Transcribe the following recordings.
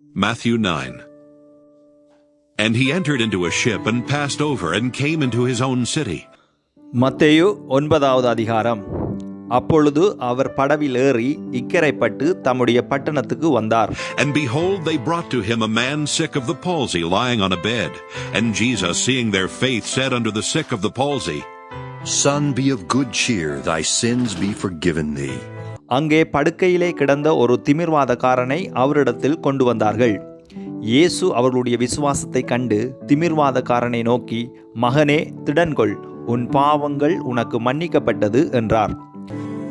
Mathew 9. And he entered into a ship and passed over and came into his own city. மத்தேயு 9வது அதிகாரம். அப்பொழுது அவர் படவில் ஏறி இக்கரைப்பட்டு தம்முடைய பட்டணத்துக்கு வந்தார். And behold, they brought to him a man sick of the palsy, lying on a bed. And Jesus, seeing their faith, said unto the sick of the palsy, Son, be of good cheer, thy sins be forgiven thee. அங்கே படுக்கையிலே கிடந்த ஒரு திமிர்வாதக்காரனை அவரிடத்தில் கொண்டு வந்தார்கள். இயேசு அவர்களுடைய விசுவாசத்தை கண்டு திமிர்வாதக்காரனை நோக்கி, மகனே, திடன்கொள், உன் பாவங்கள் உனக்கு மன்னிக்கப்பட்டது என்றார்.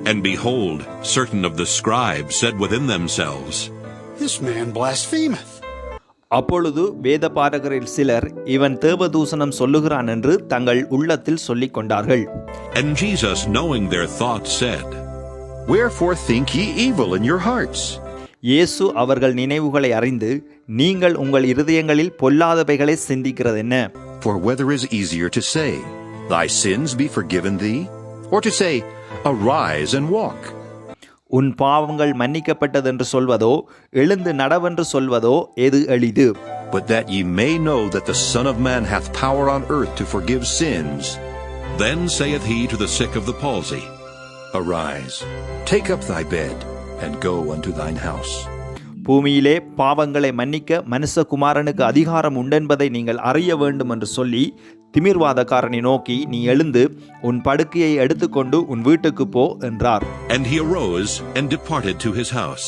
And behold, certain of the scribes said within themselves, This man blasphemeth. அப்பொழுது வேதபாரகரில் சிலர், இவன் தேவதூசணம் சொல்லுகிறான் என்று தங்கள் உள்ளத்தில் சொல்லிக் கொண்டார்கள். And Jesus, knowing their thoughts, said, Wherefore think ye evil in your hearts? இயேசு அவர்கள் நினைவுகளை அறிந்து, நீங்கள் உங்கள் இருதயங்களில் பொல்லாதவைகளை சிந்திக்கிறதென்ன? For whether is easier to say, Thy sins be forgiven thee, or to say, Arise and walk? உன் பாவங்கள் மன்னிக்கப்பட்டதென்று சொல்வதோ, எழுந்து நடவென்று சொல்வதோ எது எளிது? But that ye may know that the Son of Man hath power on earth to forgive sins. Then saith he to the sick of the palsy, Arise, take up thy bed, and go unto thine house. பூமியிலே பாவங்களை மன்னிக்க மனுஷகுமாரனுக்கு அதிகாரம் உண்டென்பதை நீங்கள் அறிய வேண்டும் என்று சொல்லி திமிர்வாதக்காரனை நோக்கி, நீ எழுந்து உன் படுக்கையை எடுத்துக்கொண்டு உன் வீட்டுக்கு போ என்றார். And he arose and departed to his house.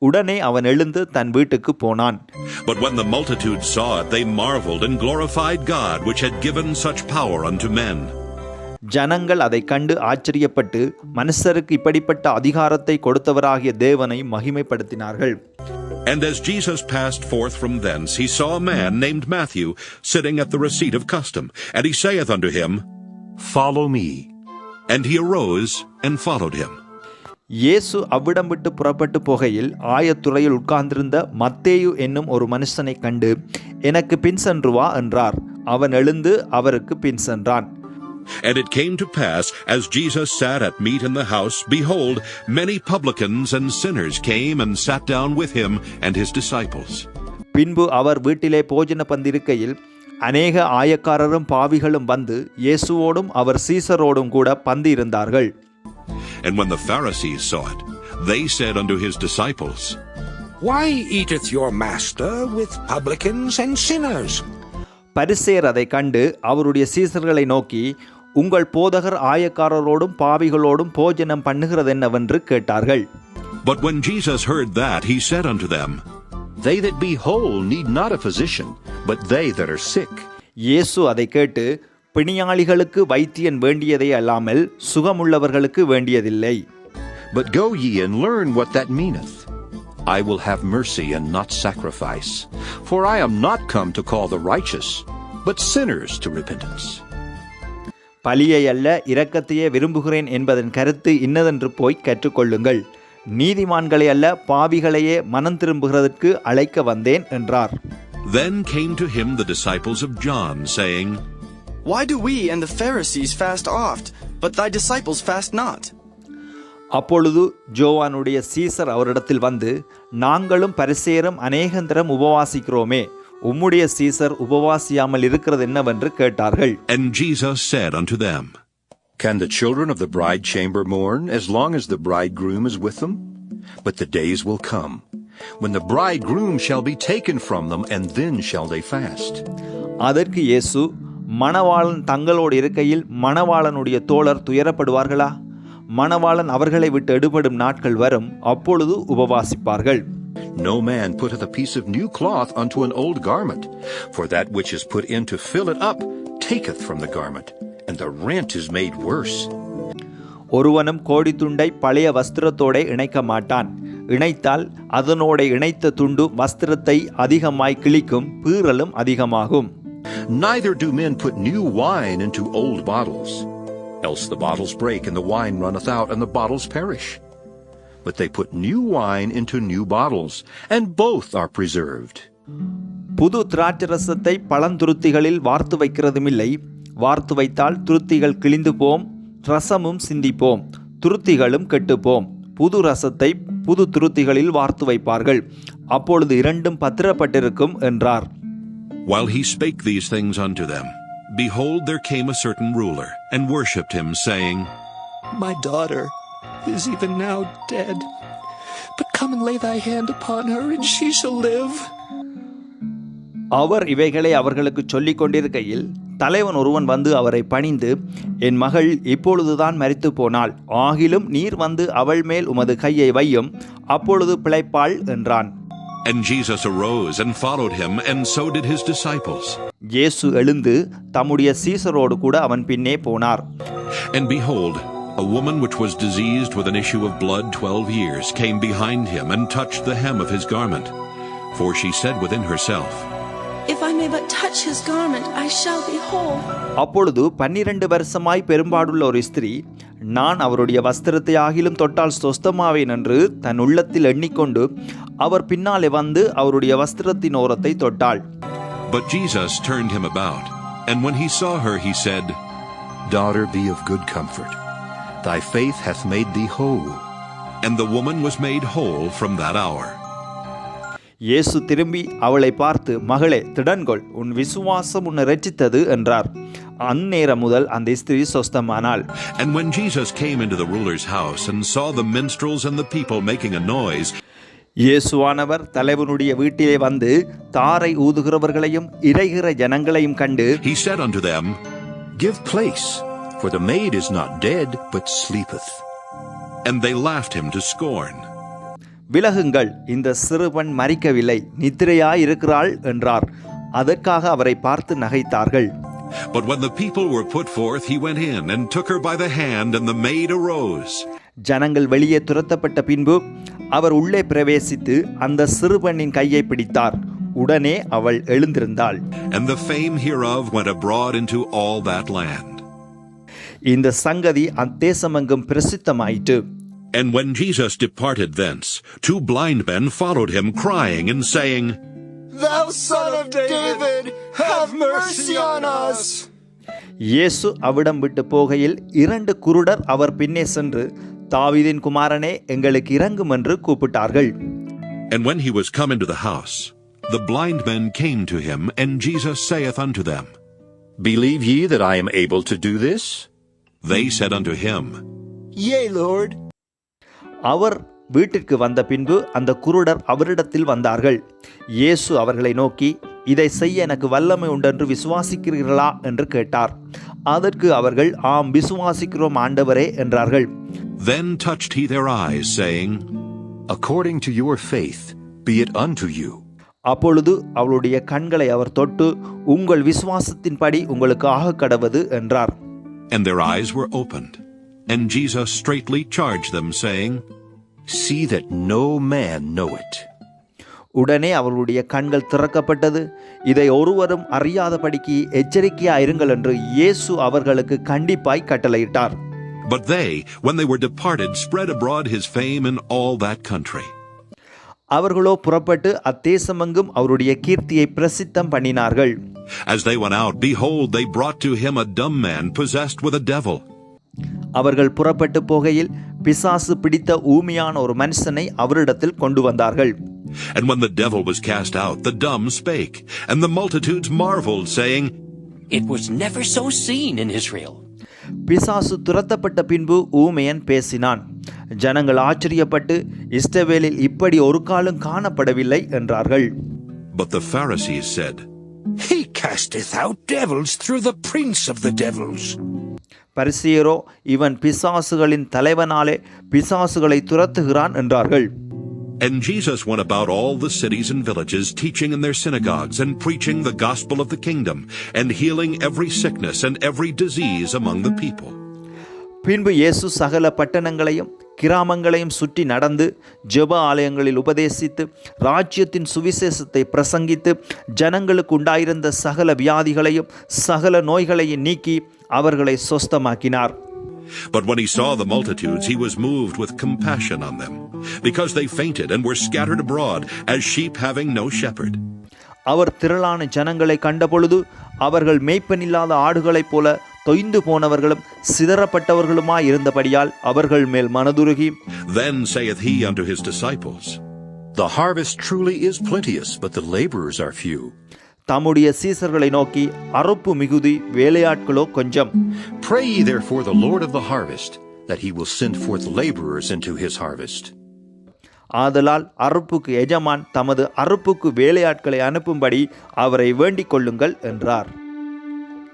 உடனே அவன் எழுந்து தன் வீட்டுக்கு போனான். But when the multitude saw it, they marveled and glorified God, which had given such power unto men. ஜனங்கள் அதை கண்டு ஆச்சரியப்பட்டு மனுஷருக்கு இப்படிப்பட்ட அதிகாரத்தை கொடுத்தவராகிய தேவனை மகிமைப்படுத்தினார்கள். And as Jesus passed forth from thence, he saw a man named Mathew sitting at the receipt of custom. And he saith unto him, Follow me. And he arose and followed him. இயேசு அவ்விடம் விட்டு புறப்பட்டு போகையில் ஆயத்துறையில் உட்கார்ந்திருந்த மத்தேயு என்னும் ஒரு மனுஷனை கண்டு, எனக்கு பின் சென்று வா என்றார். அவன் எழுந்து அவருக்கு பின் சென்றான். And it came to pass, as Jesus sat at meat in the house, behold, many publicans and sinners came and sat down with him and his disciples. பின்பு அவர் வீட்டிலே போஜன பந்திருக்கையில் அநேக ஆயக்காரரும் பாவிகளும் வந்து இயேசுவோடும் அவர் சீசரோடும் கூட பந்தி இருந்தார்கள். And when the Pharisees saw it, they said unto his disciples, Why eateth your master with publicans and sinners? பரிசேயர் அதை கண்டு அவருடைய சீசர்களை நோக்கி, உங்கள் போதகர் ஆயக்காரரோடும் பாவிகளோடும் போஜனம் பண்ணுகிறதென்னவென்று கேட்டார்கள். But when Jesus heard that, he said unto them, They that be whole need not a physician, but they that are sick. இயேசு அதை கேட்டு, பிணியாளிகளுக்கு வைத்தியன் வேண்டியதே அல்லாமல் சுகமுள்ளவர்களுக்கு வேண்டியதில்லை. But go ye and learn what that meaneth. I will have mercy and not sacrifice, for I am not come to call the righteous, but sinners to repentance. பலியை அல்ல இரக்கத்தையே விரும்புகிறேன் என்பதன் கருத்து இன்னதென்று போய் கற்றுக்கொள்ளுங்கள். நீதிமான்களை அல்ல பாவிகளையே மனம் திரும்புகிறதற்கு அழைக்க வந்தேன் என்றார். Then came to him the disciples of John, saying, Why do we and the Pharisees fast oft, but thy disciples fast not? அப்பொழுது ஜோவானுடைய சீசர் அவரிடத்தில் வந்து, நாங்களும் பரிசேயரும் அநேகந்தரம் உபவாசிக்கிறோமே, உம்முடைய சீசர் உபவாசியாமல் இருக்கிறது என்னவென்று கேட்டார்கள். And Jesus said unto them, Can the children of the bride chamber mourn as long as the bridegroom is with them? But the days will come, when the bridegroom shall be taken from them, and then shall they fast. அதற்கு இயேசு, மணவாளன் தங்களோடு இருக்கையில் மணவாளனுடைய தோழர் துயரப்படுவார்களா? மணவாளன் அவர்களை விட்டு எடுபடும் நாட்கள் வரும், அப்பொழுது உபவாசிப்பார்கள். No man putteth a piece of new cloth unto an old garment, for that which is put in to fill it up taketh from the garment, and the rent is made worse. ஒருவனும் கோடி துண்டை பழைய வஸ்திரத்தோட இணைக்க மாட்டான். இணைத்தால் அதனோட இணைத்த துண்டு வஸ்திரத்தை அதிகமாய் கிழிக்கும், பீறலும் அதிகமாகும். Neither do men put new wine into old bottles, else the bottles break, and the wine runneth out, and the bottles perish. But they put new wine into new bottles, and both are preserved. புது திராட்சரசத்தை பழந்துருத்திகளில் வார்த்து வைக்கிறதுமில்லை. வார்த்து வைத்தால் துருத்திகள் கிழிந்து போம், ரசமும் சிந்திப்போம், துருத்திகளும் கெட்டுப்போம். புது ரசத்தை புது துருத்திகளில் வார்த்து வைப்பார்கள், அப்பொழுது இரண்டும் பத்திரப்பட்டிருக்கும் என்றார். While he spake these things unto them, behold, there came a certain ruler, and worshipped him, saying, My daughter is even now dead, but come and lay thy hand upon her, and she shall live. அவர் இவைகளை அவர்களுக்கு சொல்லிக் கொண்டிருக்கையில் தலைவன் ஒருவன் வந்து அவரை பணிந்து, என் மகள் இப்பொழுதுதான் மரித்து போனாள், ஆகிலும் நீர் வந்து அவள் மேல் உமது கையை வையும், அப்பொழுது பிழைப்பாள் என்றான். And Jesus arose and followed him, and so did his disciples. இயேசு எழுந்து தம்முடைய சீசரோடு கூட அவன் பின்னே போனார். And behold, a woman which was diseased with an issue of blood 12 years came behind him and touched the hem of his garment. For she said within herself, If I may but touch his garment, I shall be whole. அப்பொழுது 12 வருஷமாய் பெரும்பாடுள்ள ஒரு ஸ்திரீ, நான் அவருடைய வஸ்திரத்தை ஆகிலும் தொட்டால் சொஸ்தமாவேன் என்று தன் உள்ளத்தில் எண்ணிக்கொண்டு அவர் பின்னாலே வந்து அவருடைய வஸ்திரத்தின் ஓரத்தை தொட்டாள். But Jesus turned him about, and when he saw her, he said, Daughter, be of good comfort. Thy faith hath made thee whole. And the woman was made whole from that hour. இயேசு திரும்பி அவளை பார்த்து, மகளே திடன்கொள், உன் விசுவாசம் உன்னை இரட்சித்தது என்றார். அந்நேரம் முதல் அந்த ஸ்திரீ சொஸ்தமானாள். And when Jesus came into the ruler's house and saw the minstrels and the people making a noise, இயேசுவானவர் தலைவனுடைய வீட்டிலே வந்து தாரை ஊதுகிறவர்களையும் இறைகிற ஜனங்களையும் கண்டு, he said unto them, Give place, for the maid is not dead, but sleepeth. And they laughed him to scorn. விலகுங்கள், இந்த சிறுவன் மரிக்கவில்லை, நித்திரையாயிருக்கிறாள் என்றார். அதற்காக அவரை பார்த்து நகைத்தார்கள். But when the people were put forth, he went in and took her by the hand, and the maid arose. ஜனங்கள் வெளியே துரத்தப்பட்ட பின்பு அவர் உள்ளே பிரவேசித்து அந்த சிறுபெண்ணின் கையை பிடித்தார். உடனே அவள் எழுந்திருந்தாள். And the fame hereof went abroad into all that land. இந்த சங்கதி அத்தேசமெங்கும் பிரசித்தமாயிற்று. And when Jesus departed thence, 2 blind men followed him, crying and saying, Thou son of David, have mercy on us. இயேசு அவிடம் விட்டு போகையில் 2 குருடர் அவர் பின்னே சென்று, தாவீதின் குமாரனே, எங்களுக்கு இரங்கும் என்று கூப்பிட்டார்கள். And when he was come into the house, the blind men came to him, and Jesus saith unto them, Believe ye that I am able to do this? They said unto him, Yea, Lord. அவர் வீட்டிற்கு வந்த பின்பு அந்த குருடர் அவரிடத்தில் வந்தார்கள். இயேசு அவர்களை நோக்கி, இதை செய்ய எனக்கு வல்லமை உண்டென்று விசுவாசிக்கிறீர்களா என்று கேட்டார். அதற்கு அவர்கள், ஆம், விசுவாசிக்கிறோம் ஆண்டவரே என்றார்கள். Then touched he their eyes, saying, According to your faith, be it unto you. அப்பொழுது அவளுடைய கண்களை அவர் தொட்டு, உங்கள் விசுவாசத்தின்படி உங்களுக்கு ஆகக் கடவது என்றார். And their eyes were opened. And Jesus straightly charged them, saying, See that no man know it. உடனே அவர்களுடைய கண்கள் திறக்கப்பட்டது. இதை ஒருவரும் அறியாதபடிக்கு எச்சரிக்கையாயிருங்கள் என்று இயேசு அவர்களுக்கு கண்டிப்பாய் கட்டளையிட்டார். But they, when they were departed, spread abroad his fame in all that country. அவர்களோ புறப்பட்டு அத்தேசமெங்கும் அவருடைய கீர்த்தியை பிரசித்தம் பண்ணினார்கள். As they went out, behold, they brought to him a dumb man possessed with a devil. அவர்கள் புறப்பட்டு போகையில் பிசாசு பிடித்த ஊமையான ஒரு மனுஷனை அவரிடத்தில் கொண்டு வந்தார்கள். And when the devil was cast out, the dumb spake, and the multitudes marveled, saying, It was never so seen in Israel. பிசாசு துரத்தப்பட்ட பின்பு ஊமையன் பேசினான். ஜனங்கள் ஆச்சரியப்பட்டு, இஸ்ரவேலில் இப்படி ஒரு காலம் காணப்படவில்லை என்றார்கள். But the Pharisees said, He casteth out devils through the prince of the devils. பரிசேயரோ, இவன் பிசாசுகளின் தலைவனாலே பிசாசுகளை துரத்துகிறான் என்றார்கள். And Jesus went about all the cities and villages, teaching in their synagogues, and preaching the gospel of the kingdom, and healing every sickness and every disease among the people. பின்பு இயேசு சகல பட்டணங்களையும் கிராமங்களையும் சுற்றி நடந்து ஜெப ஆலயங்களில் உபதேசித்து ராஜ்யத்தின் சுவிசேஷத்தை பிரசங்கித்து ஜனங்களுக்கு உண்டாயிருந்த சகல வியாதிகளையும் சகல நோய்களையும் நீக்கி அவர்களை சொஸ்தமாக்கினார். But when he saw the multitudes, he was moved with compassion on them, because they fainted and were scattered abroad, as sheep having no shepherd. அவர் திரளான ஜனங்களை கண்டபொழுது அவர்கள் மேய்ப்பனில்லாத ஆடுகளைப் போல தொய்ந்து போனவர்களும் சிதறப்பட்டவர்களுமாய் இருந்தபடியால் அவர்கள் மேல் மனதுருகி, Then saith he unto his disciples, The harvest truly is plenteous, but the laborers are few. தம்முடைய சீசர்களை நோக்கி, அறுப்பு மிகுதி, வேலையாட்களோ கொஞ்சம். Pray ye therefore the Lord of the harvest, that he will send forth laborers into his harvest. ஆதலால் அறுப்புக்கு எஜமான் தமது அறுப்புக்கு வேலையாட்களை அனுப்பும்படி அவரை வேண்டிக் கொள்ளுங்கள் என்றார்.